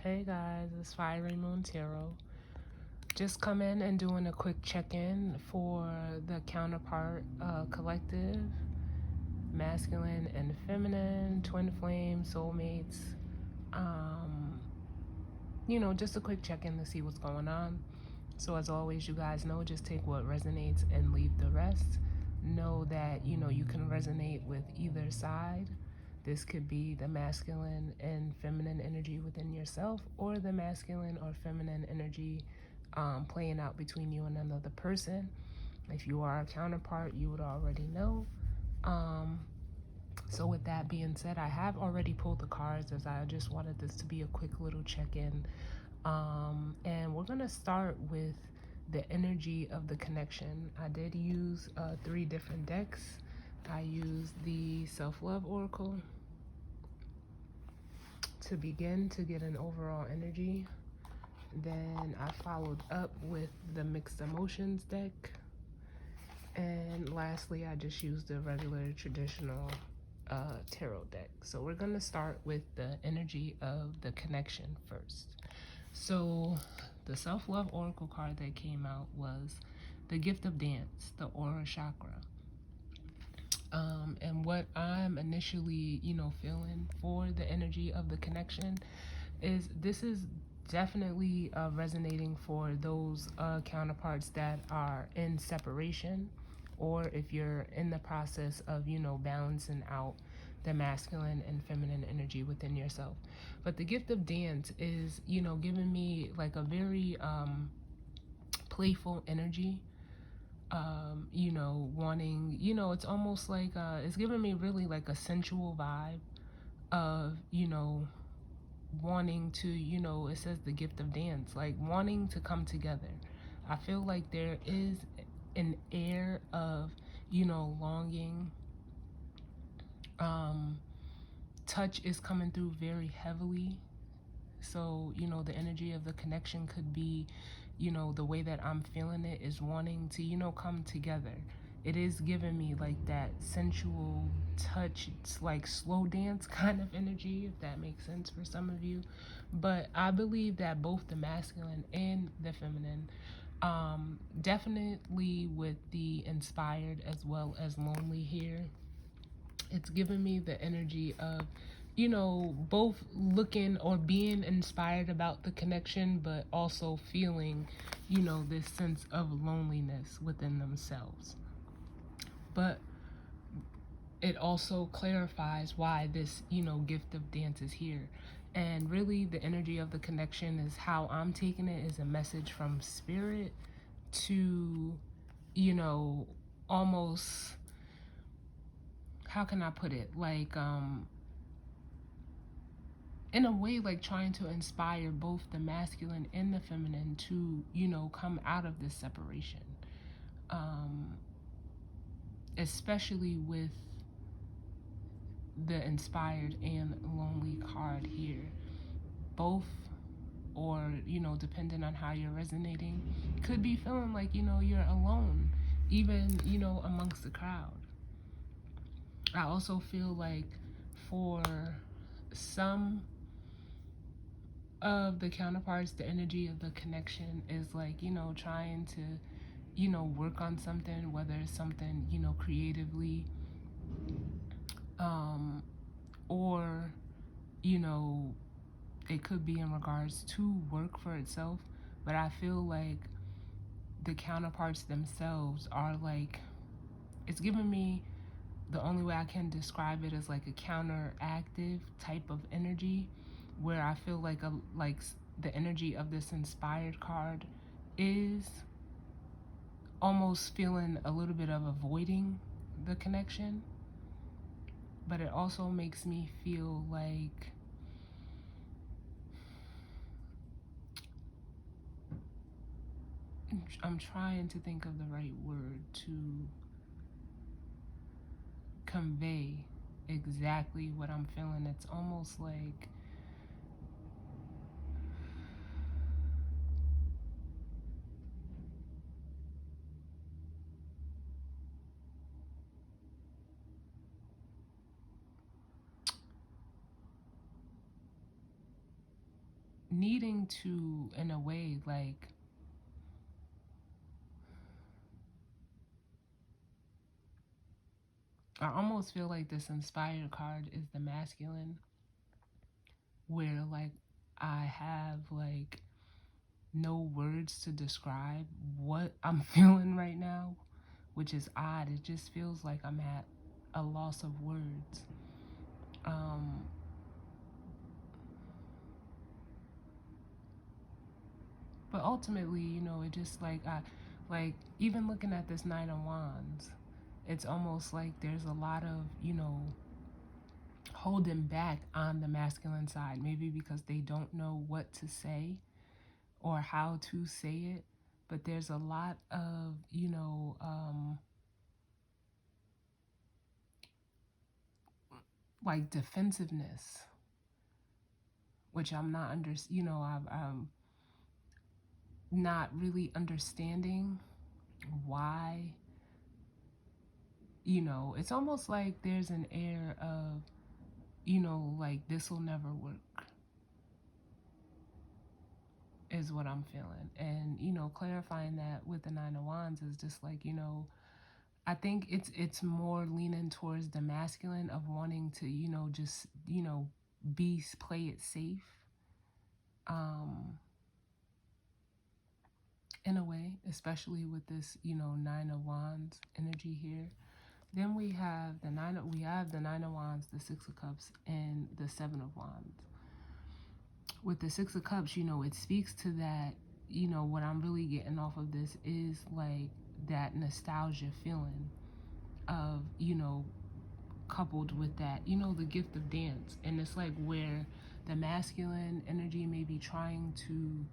Hey guys, it's Fiery Moon Tarot. Just come in and doing a quick check-in for the counterpart collective, masculine and feminine, twin flame, soulmates. Just a quick check-in to see what's going on. So as always, you guys know, just take what resonates and leave the rest. Know that, you can resonate with either side. This could be the masculine and feminine energy within yourself, or the masculine or feminine energy playing out between you and another person. If you are a counterpart, you would already know. So with that being said, I have already pulled the cards, as I just wanted this to be a quick little check-in. And we're going to start with the energy of the connection. I did use 3 different decks. I used the Self-Love Oracle to begin to get an overall energy. Then I followed up with the Mixed Emotions deck. And lastly, I just used the regular traditional tarot deck. So we're going to start with the energy of the connection first. So the Self-Love Oracle card that came out was the Gift of Dance, the Aura Chakra. And what I'm initially, feeling for the energy of the connection is this is definitely resonating for those counterparts that are in separation, or if you're in the process of, balancing out the masculine and feminine energy within yourself. But the gift of dance is, giving me like a very playful energy. Wanting, it's almost like it's giving me really like a sensual vibe of, wanting to, it says the gift of dance, like wanting to come together. I feel like there is an air of, longing. Touch is coming through very heavily. So, the energy of the connection could be, the way that I'm feeling it is wanting to, come together. It is giving me like that sensual touch. It's like slow dance kind of energy, if that makes sense for some of you. But I believe that both the masculine and the feminine, definitely with the inspired as well as lonely here, it's giving me the energy of, both looking or being inspired about the connection, but also feeling, this sense of loneliness within themselves. But it also clarifies why this, gift of dance is here. And really the energy of the connection is how I'm taking it is a message from spirit to, almost, how can I put it? Like, in a way, like trying to inspire both the masculine and the feminine to, come out of this separation. Especially with the inspired and lonely card here. Both, or, depending on how you're resonating, could be feeling like, you're alone, even, amongst the crowd. I also feel like for some of the counterparts, the energy of the connection is like, trying to, work on something, whether it's something, creatively, or, it could be in regards to work for itself. But I feel like the counterparts themselves are like, it's giving me, the only way I can describe it is like a counteractive type of energy, where I feel like the energy of this inspired card is almost feeling a little bit of avoiding the connection. But it also makes me feel like I'm trying to think of the right word to convey exactly what I'm feeling. It's almost like needing to, in a way, like, I almost feel like this inspired card is the masculine, where like I have like no words to describe what I'm feeling right now, which is odd. It just feels like I'm at a loss of words. But ultimately, you know, it just like like even looking at this Nine of Wands, it's almost like there's a lot of, you know, holding back on the masculine side, maybe because they don't know what to say or how to say it. But there's a lot of, you know, like defensiveness, which I'm not you know, I'm not really understanding why. You know, it's almost like there's an air of, you know, like this will never work, is what I'm feeling. And, you know, clarifying that with the Nine of Wands is just like, you know, I think it's more leaning towards the masculine of wanting to, you know, just, you know, play it safe. In a way, especially with this, you know, Nine of Wands energy here. Then we have the Nine of Wands, the Six of Cups, and the Seven of Wands. With the Six of Cups, you know, it speaks to that, you know, what I'm really getting off of this is like that nostalgia feeling of, you know, coupled with that, you know, the gift of dance. And it's like where the masculine energy may be trying to,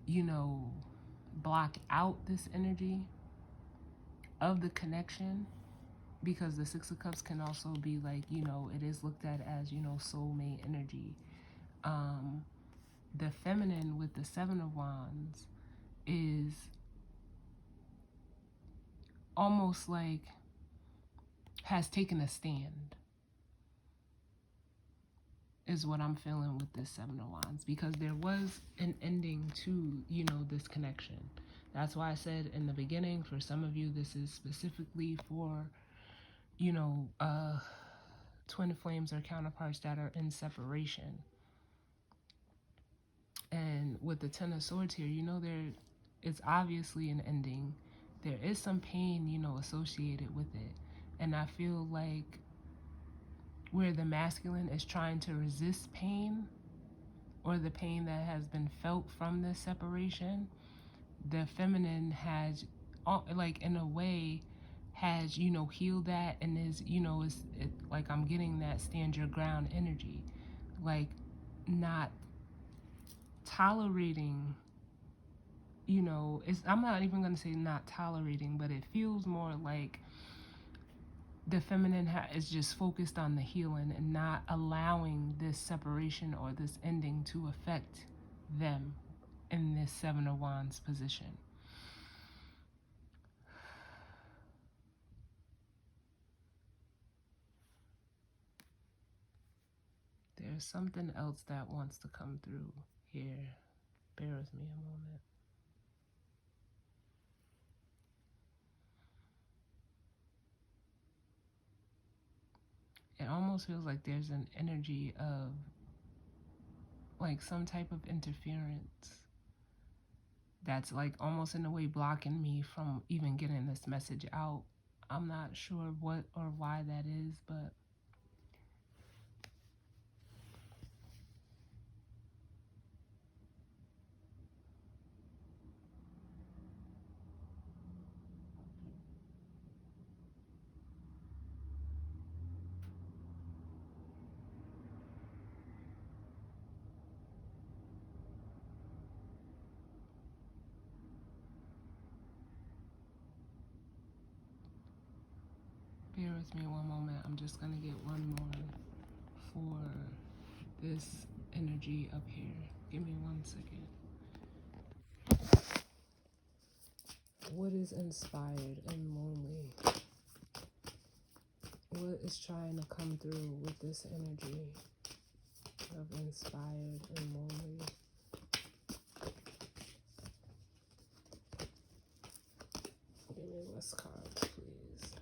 you know, block out this energy of the connection, because the Six of Cups can also be like, you know, it is looked at as, you know, soulmate energy. The feminine with the Seven of Wands is almost like has taken a stand, is what I'm feeling with this Seven of Wands, because there was an ending to, you know, this connection. That's why I said in the beginning, for some of you, this is specifically for, you know, twin flames or counterparts that are in separation. And with the Ten of Swords here, you know, it's obviously an ending. There is some pain, you know, associated with it. And I feel like where the masculine is trying to resist pain, or the pain that has been felt from this separation, the feminine has, like, in a way, has, you know, healed that, and is, you know, like I'm getting that stand your ground energy, like not tolerating, you know, I'm not even going to say not tolerating, but it feels more like the feminine is just focused on the healing and not allowing this separation or this ending to affect them in this Seven of Wands position. There's something else that wants to come through here. Bear with me a moment. It almost feels like there's an energy of like some type of interference that's like almost in a way blocking me from even getting this message out. I'm not sure what or why that is, but bear with me one moment. I'm just gonna get one more for this energy up here. Give me 1 second. What is inspired and lonely? What is trying to come through with this energy of inspired and lonely? last card, please.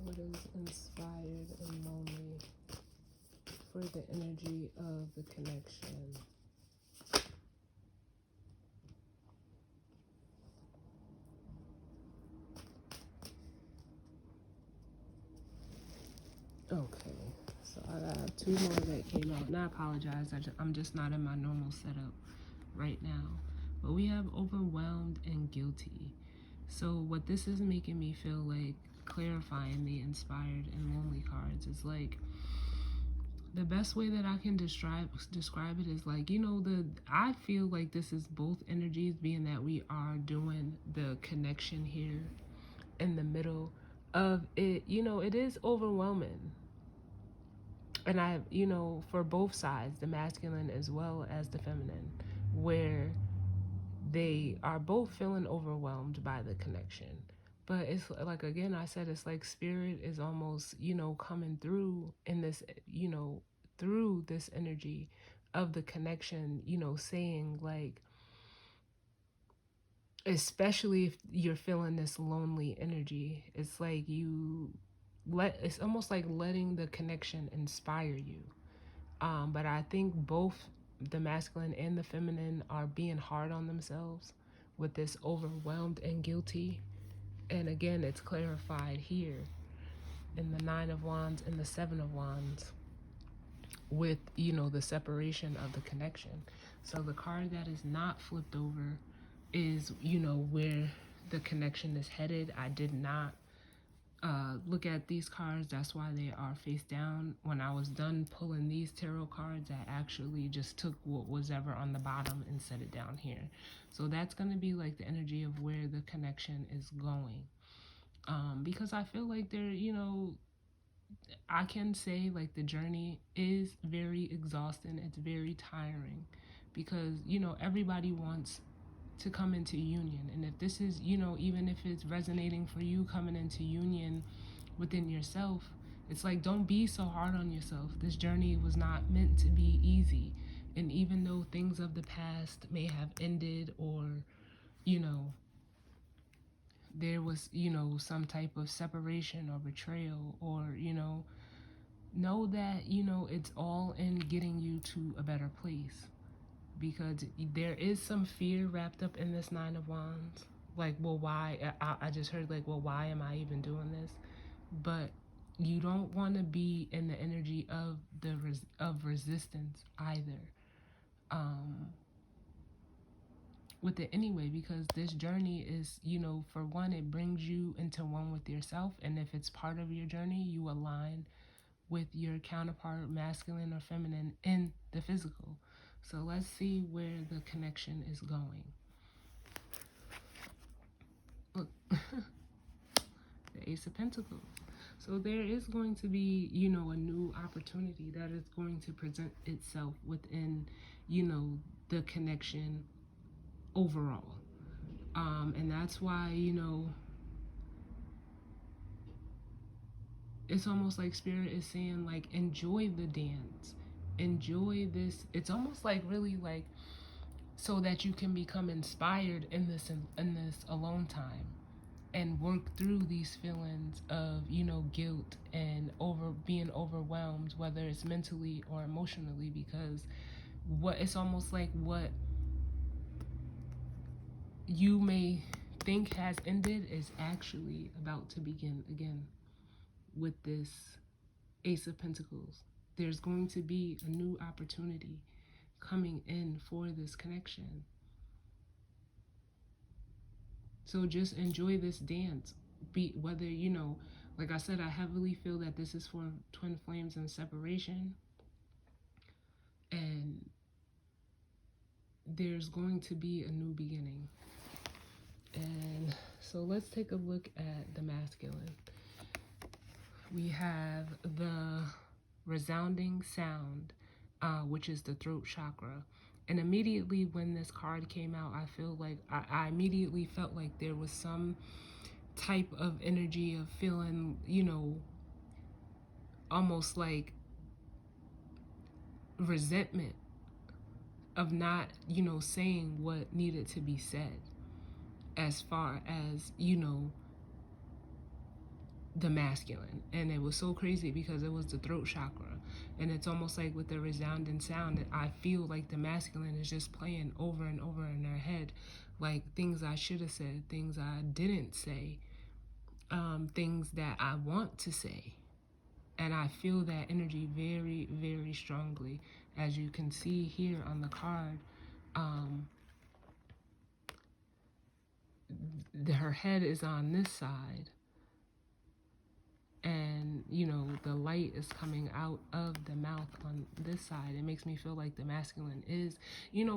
What is inspired and lonely for the energy of the connection? Okay, so I got two more that came out. And I apologize, I'm just not in my normal setup right now. But we have overwhelmed and guilty. So what this is making me feel like, clarifying the inspired and lonely cards, is like, the best way that I can describe it is like, I feel like this is both energies, being that we are doing the connection here in the middle of it. It is overwhelming. And for both sides, the masculine as well as the feminine, where they are both feeling overwhelmed by the connection. But it's like, again, I said, it's like spirit is almost, coming through in this, through this energy of the connection, saying like, especially if you're feeling this lonely energy, it's like it's almost like letting the connection inspire you. But I think both the masculine and the feminine are being hard on themselves with this overwhelmed and guilty. And again, it's clarified here in the Nine of Wands and the Seven of Wands with, the separation of the connection. So the card that is not flipped over is, where the connection is headed. I did not look at these cards. That's why they are face down. When I was done pulling these tarot cards, I actually just took what was ever on the bottom and set it down here. So that's going to be like the energy of where the connection is going. Because I feel like I can say like the journey is very exhausting. It's very tiring because, everybody wants to come into union. And if this is, even if it's resonating for you, coming into union within yourself, it's like, don't be so hard on yourself. This journey was not meant to be easy. And even though things of the past may have ended, or, there was, some type of separation or betrayal, or, know that, it's all in getting you to a better place. Because there is some fear wrapped up in this Nine of Wands. Like, well, why? I just heard like, well, why am I even doing this? But you don't want to be in the energy of of resistance either. With it anyway, because this journey is, for one, it brings you into one with yourself. And if it's part of your journey, you align with your counterpart, masculine or feminine, in the physical. So let's see where the connection is going. Look, the Ace of Pentacles. So there is going to be, a new opportunity that is going to present itself within, the connection overall. And that's why, it's almost like spirit is saying like, enjoy the dance, enjoy this. It's almost like really like, so that you can become inspired in this alone time and work through these feelings of, guilt and being overwhelmed, whether it's mentally or emotionally, because it's almost like what you may think has ended is actually about to begin again with this Ace of Pentacles. There's going to be a new opportunity coming in for this connection. So just enjoy this dance. Whether, like I said, I heavily feel that this is for twin flames and separation. And there's going to be a new beginning. And so let's take a look at the masculine. We have the resounding sound, which is the throat chakra. And immediately when this card came out, I feel like I immediately felt like there was some type of energy of feeling, almost like resentment of not, saying what needed to be said. as far as, the masculine. And it was so crazy because it was the throat chakra. And it's almost like with the resounding sound that I feel like the masculine is just playing over and over in their head, like things I should have said, things I didn't say, things that I want to say. And I feel that energy very, very strongly. As you can see here on the card, her head is on this side, and the light is coming out of the mouth on this side. It makes me feel like the masculine is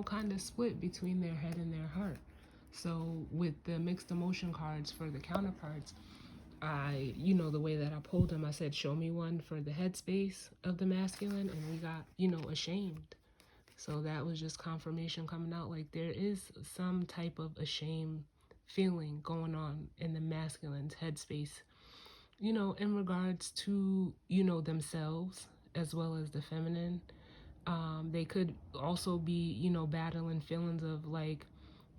kind of split between their head and their heart. So with the mixed emotion cards for the counterparts, I the way that I pulled them, I said show me one for the headspace of the masculine, and we got ashamed. So that was just confirmation coming out, like there is some type of ashamed feeling going on in the masculine's headspace, in regards to, themselves as well as the feminine. They could also be, battling feelings of like,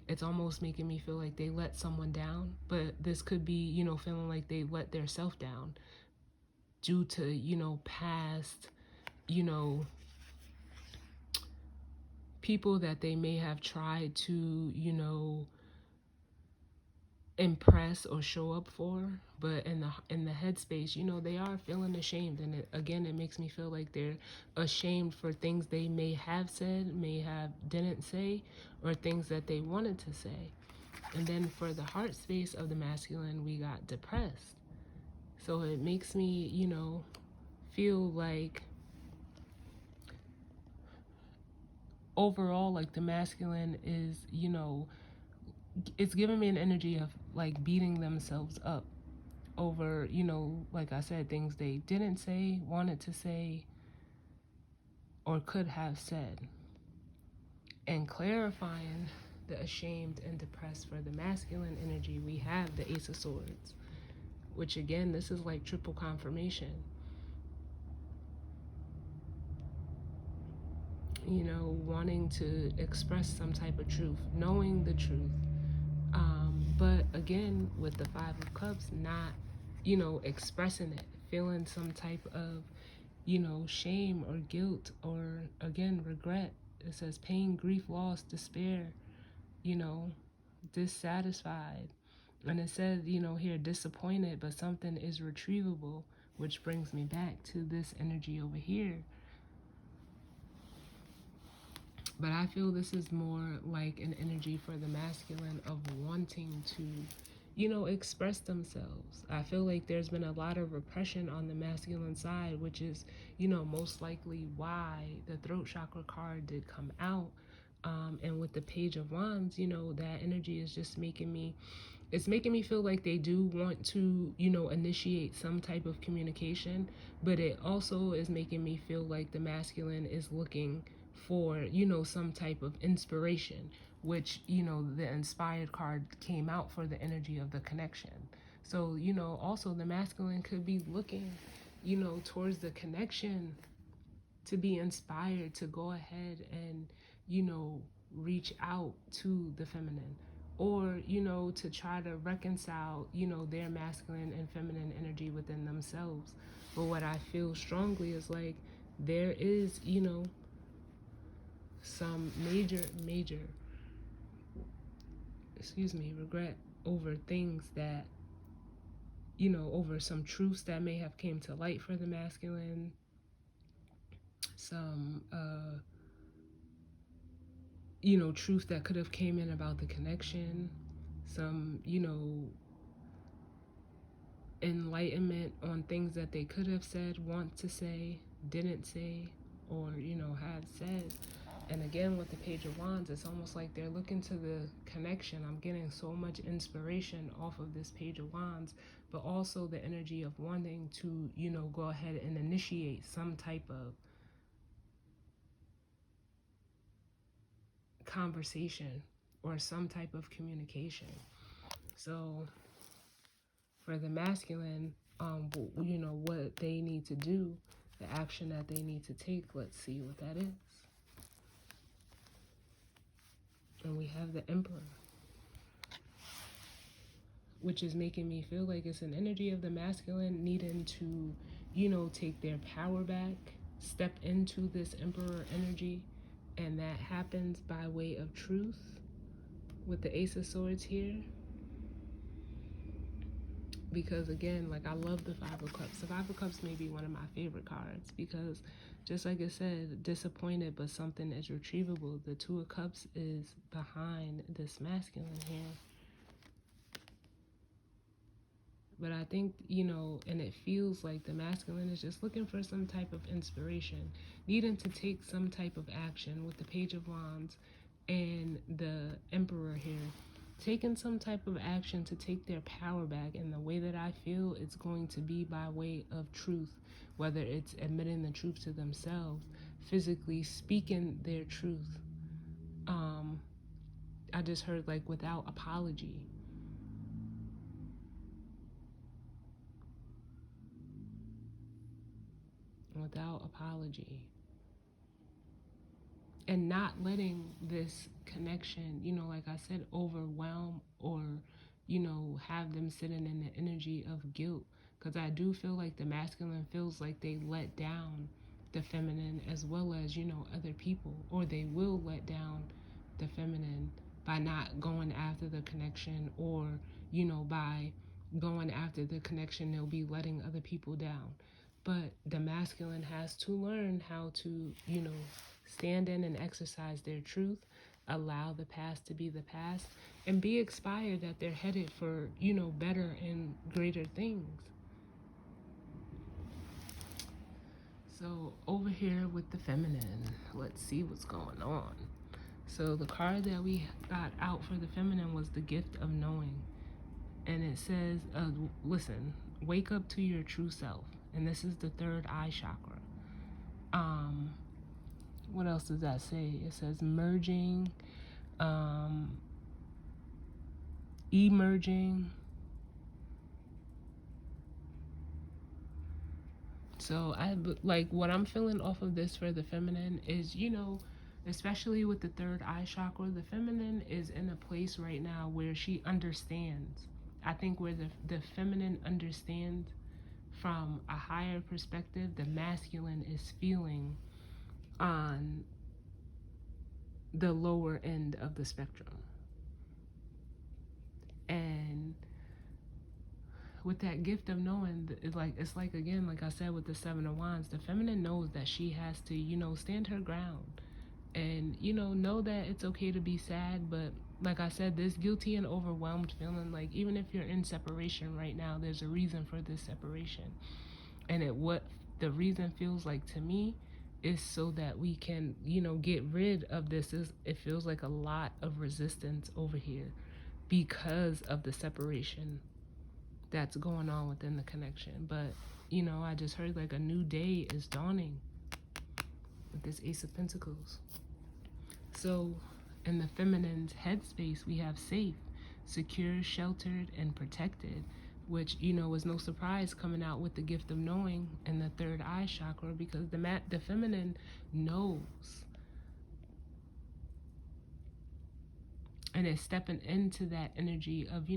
it's almost making me feel like they let someone down, but this could be, feeling like they let their self down due to, past, people that they may have tried to, impress or show up for, but in the headspace, they are feeling ashamed. And it makes me feel like they're ashamed for things they may have said, may have didn't say, or things that they wanted to say. And then for the heart space of the masculine, we got depressed. So it makes me, feel like overall, like the masculine is, it's giving me an energy of like beating themselves up over, like I said, things they didn't say, wanted to say, or could have said. And clarifying the ashamed and depressed for the masculine energy, we have the Ace of Swords, which again, this is like triple confirmation. Wanting to express some type of truth, knowing the truth. But again, with the Five of Cups, not, expressing it, feeling some type of, shame or guilt or, again, regret. It says pain, grief, loss, despair, dissatisfied. And it says, here, disappointed, but something is retrievable, which brings me back to this energy over here. But I feel this is more like an energy for the masculine of wanting to, express themselves. I feel like there's been a lot of repression on the masculine side, which is, most likely why the throat chakra card did come out. And with the Page of Wands, that energy is just making me feel like they do want to, initiate some type of communication, but it also is making me feel like the masculine is looking for, some type of inspiration, which, the inspired card came out for the energy of the connection. So, also the masculine could be looking, towards the connection to be inspired to go ahead and, reach out to the feminine, or to try to reconcile their masculine and feminine energy within themselves. But what I feel strongly is like there is some major regret over things that over some truths that may have came to light for the masculine, some truth that could have came in about the connection, some enlightenment on things that they could have said, want to say, didn't say, or have said. And again, with the Page of Wands, it's almost like they're looking to the connection. I'm getting so much inspiration off of this Page of Wands, but also the energy of wanting to go ahead and initiate some type of conversation or some type of communication. So for the masculine, what they need to do, the action that they need to take, let's see what that is. And we have the Emperor. which is making me feel like it's an energy of the masculine needing to, take their power back, step into this emperor energy, and that happens by way of truth with the Ace of Swords here. Because again, like, I love the Five of Cups. The Five of Cups may be one of my favorite cards because, just like I said, disappointed but something is retrievable. The Two of Cups is behind this masculine here. But I think, and it feels like the masculine is just looking for some type of inspiration, needing to take some type of action with the Page of Wands and the Emperor here. Taking some type of action to take their power back, and the way that I feel it's going to be by way of truth, whether it's admitting the truth to themselves, physically speaking their truth. I just heard, like, without apology. Without apology. And not letting this connection, like I said, overwhelm or, have them sitting in the energy of guilt. Because I do feel like the masculine feels like they let down the feminine as well as, other people. Or they will let down the feminine by not going after the connection, or, by going after the connection, they'll be letting other people down. But the masculine has to learn how to, stand in and exercise their truth, allow the past to be the past, and be inspired that they're headed for, better and greater things. So over here with the feminine, let's see what's going on. So the card that we got out for the feminine was the Gift of Knowing. And it says, listen, wake up to your true self. And this is the third eye chakra. What else does that say? It says merging, emerging. So I like what I'm feeling off of this for the feminine is, especially with the third eye chakra, the feminine is in a place right now where she understands. I think where the feminine understands from a higher perspective, the masculine is feeling on the lower end of the spectrum. And with that gift of knowing, it's like again, like I said with the Seven of Wands, the feminine knows that she has to, stand her ground and, know that it's okay to be sad. But like I said, this guilty and overwhelmed feeling, like even if you're in separation right now, there's a reason for this separation. And what the reason feels like to me is so that we can, get rid of this. It feels like a lot of resistance over here because of the separation that's going on within the connection. But, I just heard like a new day is dawning with this Ace of Pentacles. So in the feminine's headspace, we have safe, secure, sheltered, and protected, which, is no surprise coming out with the Gift of Knowing and the third eye chakra, because the feminine knows. And it's stepping into that energy of,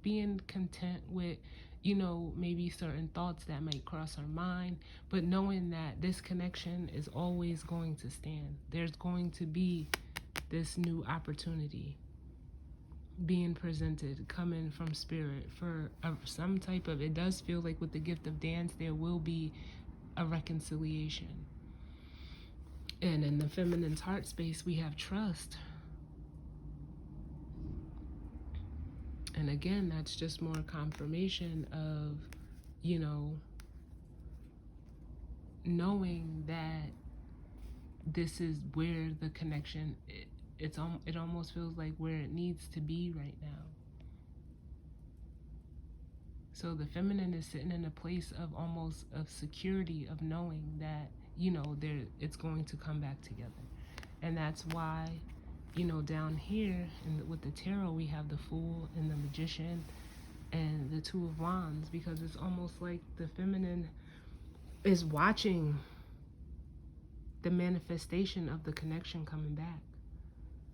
being content with, maybe certain thoughts that might cross her mind, but knowing that this connection is always going to stand. There's going to be this new opportunity being presented, coming from spirit for some type of, it does feel like with the gift of dance, there will be a reconciliation. And in the feminine's heart space, we have trust. And again, that's just more confirmation of, knowing that this is where the connection, it almost feels like where it needs to be right now. So the feminine is sitting in a place of almost of security, of knowing that, it's going to come back together. And that's why, down here with the tarot, we have the Fool and the Magician and the Two of Wands, because it's almost like the feminine is watching the manifestation of the connection coming back.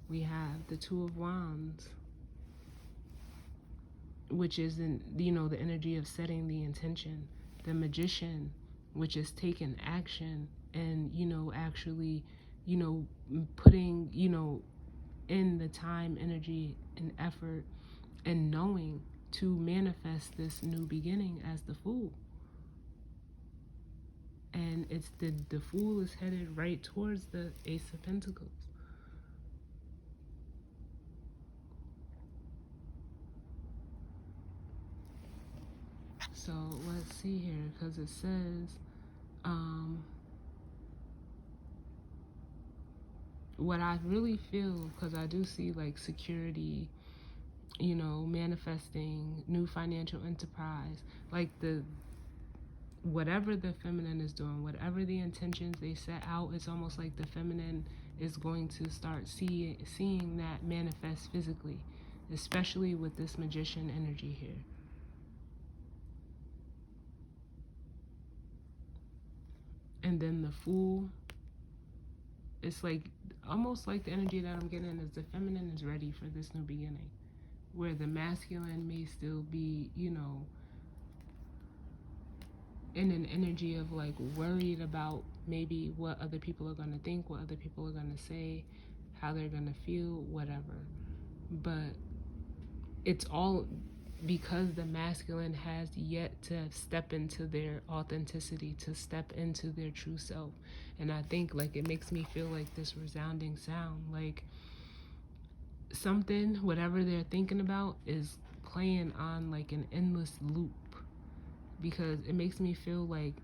We have the Two of Wands which is in, the energy of setting the intention. The Magician, which is taking action and, actually, putting, in the time, energy, and effort and knowing to manifest this new beginning as the Fool. And it's the Fool is headed right towards the Ace of Pentacles. So let's see here, because it says, what I really feel, because I do see like security, manifesting new financial enterprise, like whatever the feminine is doing, whatever the intentions they set out, it's almost like the feminine is going to start seeing that manifest physically, especially with this Magician energy here. And then the Fool, it's like almost like the energy that I'm getting is the feminine is ready for this new beginning, where the masculine may still be, in an energy of like worried about maybe what other people are going to think, what other people are going to say, how they're going to feel, whatever. But it's all because the masculine has yet to step into their authenticity, to step into their true self. And I think like it makes me feel like this resounding sound, like something, whatever they're thinking about, is playing on like an endless loop. Because it makes me feel like,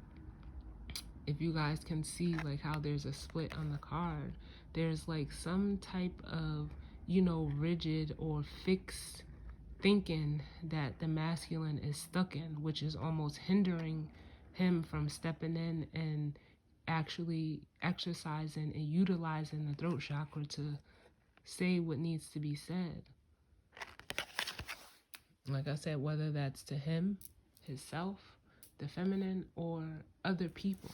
if you guys can see like how there's a split on the card, there's like some type of, rigid or fixed thinking that the masculine is stuck in, which is almost hindering him from stepping in and actually exercising and utilizing the throat chakra to say what needs to be said. Like I said, whether that's to him, himself, the feminine, or other people.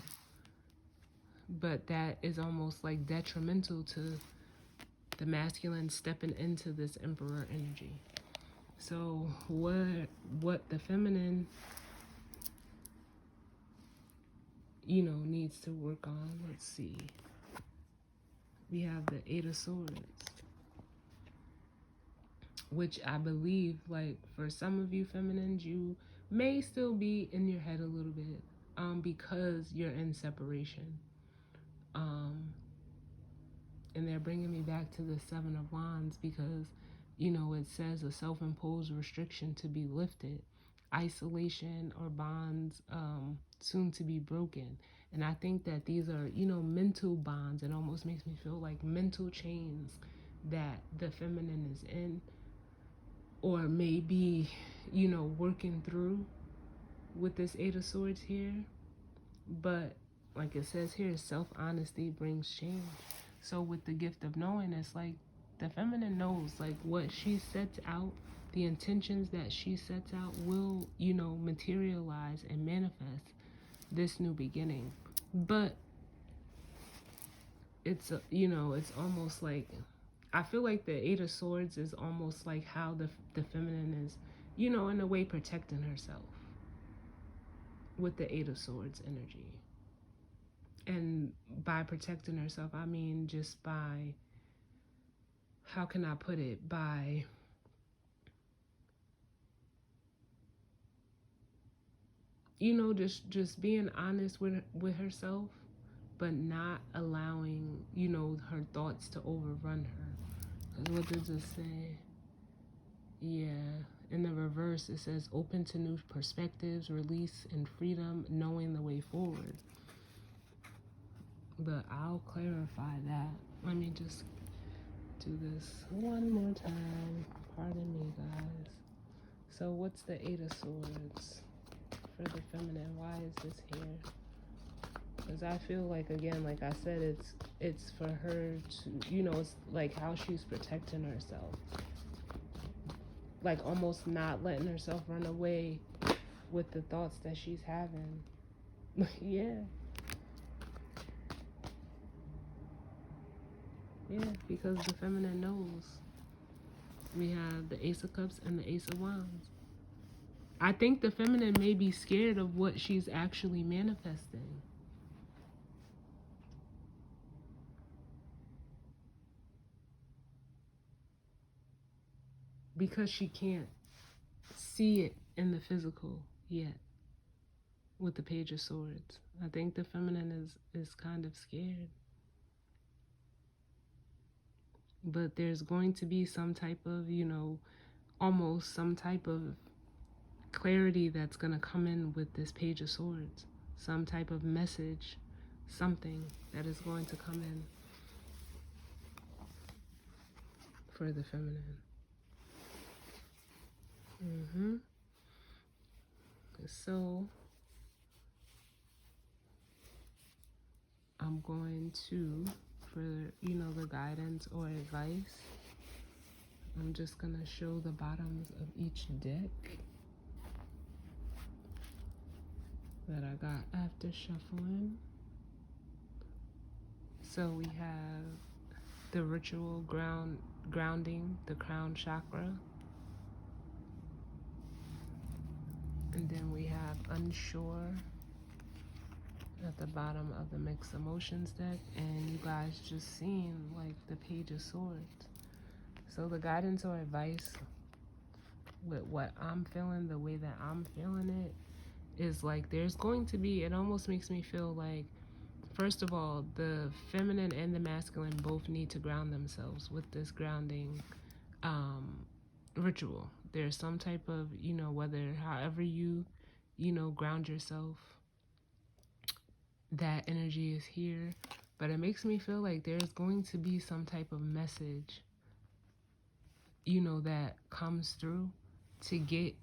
But that is almost like detrimental to the masculine stepping into this Emperor energy. So what the feminine, needs to work on, let's see. We have the Eight of Swords, which I believe, like, for some of you feminines, you may still be in your head a little bit, because you're in separation. And they're bringing me back to the Seven of Wands because, it says a self-imposed restriction to be lifted, isolation or bonds soon to be broken. And I think that these are, mental bonds. It almost makes me feel like mental chains that the feminine is in, or maybe, working through with this Eight of Swords here. But like it says here, self-honesty brings change. So with the gift of knowing, it's like the feminine knows like what she sets out, the intentions that she sets out will, materialize and manifest this new beginning. But it's, it's almost like, I feel like the Eight of Swords is almost like how the feminine is, in a way protecting herself with the Eight of Swords energy. And by protecting herself, I mean just by, how can I put it? By just being honest with herself, but not allowing, her thoughts to overrun her. Because what does it say? Yeah. In the reverse, it says open to new perspectives, release and freedom, knowing the way forward. But I'll clarify that. Let me just do this one more time. Pardon me, guys. So what's the Eight of Swords for the feminine? Why is this here? Because I feel like, again, like I said, it's for her to, it's like how she's protecting herself. Like almost not letting herself run away with the thoughts that she's having. Yeah. Yeah, because the feminine knows. We have the Ace of Cups and the Ace of Wands. I think the feminine may be scared of what she's actually manifesting. Because she can't see it in the physical yet with the Page of Swords. I think the feminine is kind of scared. But there's going to be some type of, almost some type of clarity that's going to come in with this Page of Swords. Some type of message, something that is going to come in for the feminine. So I'm going to, for the guidance or advice, I'm just gonna show the bottoms of each deck that I got after shuffling. So we have the ritual grounding the crown chakra. And then we have unsure at the bottom of the mixed emotions deck. And you guys just seen like the Page of Swords. So the guidance or advice with what I'm feeling, the way that I'm feeling it, is like there's going to be, it almost makes me feel like, first of all, the feminine and the masculine both need to ground themselves with this grounding ritual. There's some type of, whether however you, ground yourself, that energy is here. But it makes me feel like there's going to be some type of message, that comes through to get,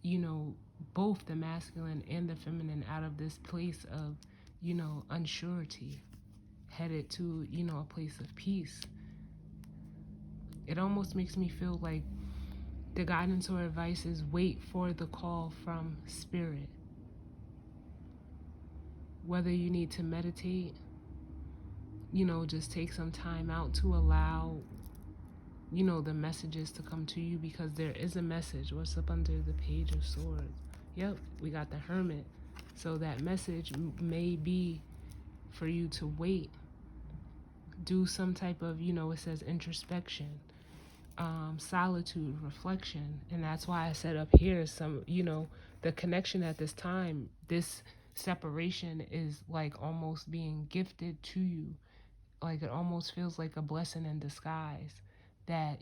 both the masculine and the feminine out of this place of, unsurety, headed to, a place of peace. It almost makes me feel like the guidance or advice is wait for the call from spirit. Whether you need to meditate, just take some time out to allow, the messages to come to you, because there is a message. What's up under the Page of Swords? Yep, we got the Hermit. So that message may be for you to wait. Do some type of, it says introspection, solitude, reflection. And that's why I said up here some, the connection at this time, this separation is like almost being gifted to you. Like it almost feels like a blessing in disguise that,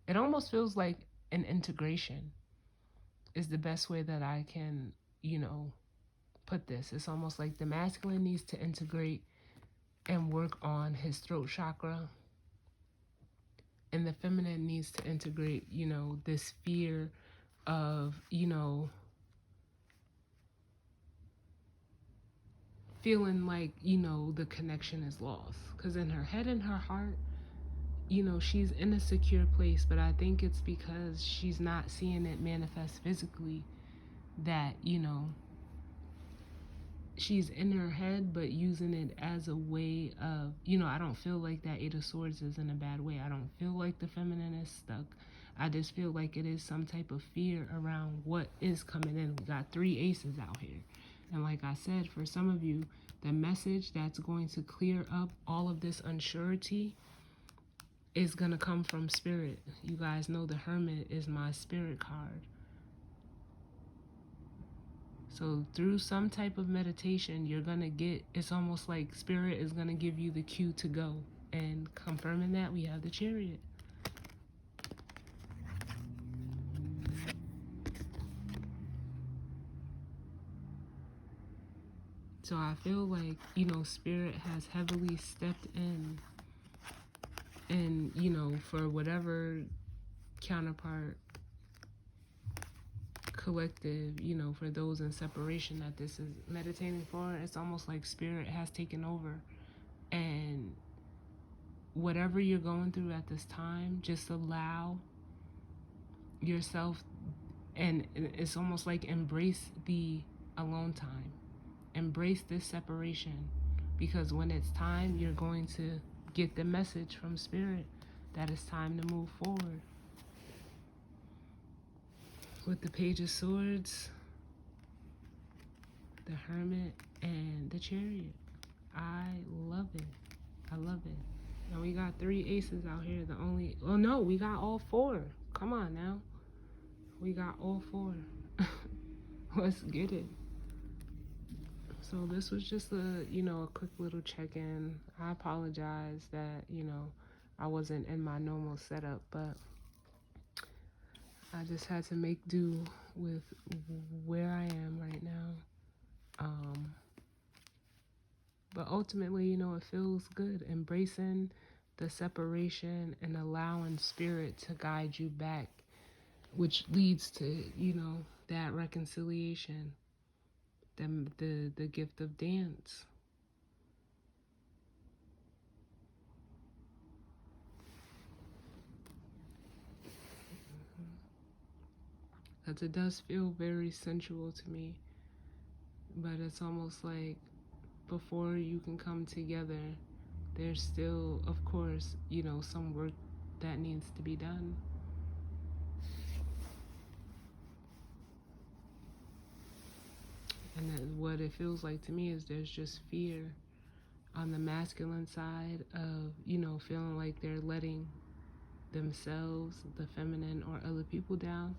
it almost feels like an integration is the best way that I can, put this. It's almost like the masculine needs to integrate and work on his throat chakra, and the feminine needs to integrate, this fear of, feeling like, the connection is lost. Because in her head and her heart, she's in a secure place, but I think it's because she's not seeing it manifest physically that, she's in her head, but using it as a way of, I don't feel like that Eight of Swords is in a bad way. I don't feel like the feminine is stuck. I just feel like it is some type of fear around what is coming in. We got 3 aces out here. And like I said, for some of you, the message that's going to clear up all of this unsurety is going to come from spirit. You guys know the Hermit is my spirit card. So through some type of meditation, you're going to get, it's almost like spirit is going to give you the cue to go. And confirming that, we have the Chariot. So I feel like, spirit has heavily stepped in. And, for whatever counterpart, collective, for those in separation that this is meditating for, it's almost like spirit has taken over. And whatever you're going through at this time, just allow yourself, and it's almost like embrace the alone time. Embrace this separation, because when it's time, you're going to get the message from spirit that it's time to move forward. with the Page of Swords, the Hermit, and the Chariot. I love it. I love it. And we got 3 aces out here. The only, oh no, we got all 4. Come on now. We got all 4. Let's get it. So this was just a, a quick little check-in. I apologize that, I wasn't in my normal setup, but I just had to make do with where I am right now. But ultimately, it feels good embracing the separation and allowing spirit to guide you back, which leads to, that reconciliation, the gift of dance. Because it does feel very sensual to me, but it's almost like before you can come together, there's still, of course, some work that needs to be done. And then what it feels like to me is there's just fear on the masculine side of, feeling like they're letting themselves, the feminine, or other people down,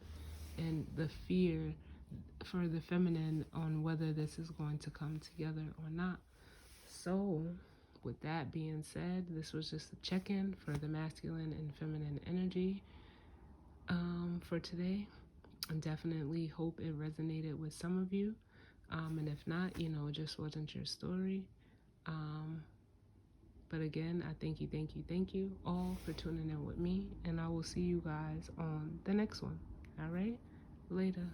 and the fear for the feminine on whether this is going to come together or not. So, with that being said, this was just a check-in for the masculine and feminine energy for today. I definitely hope it resonated with some of you. And if not, it just wasn't your story. But again, I thank you all for tuning in with me. And I will see you guys on the next one. All right? Later.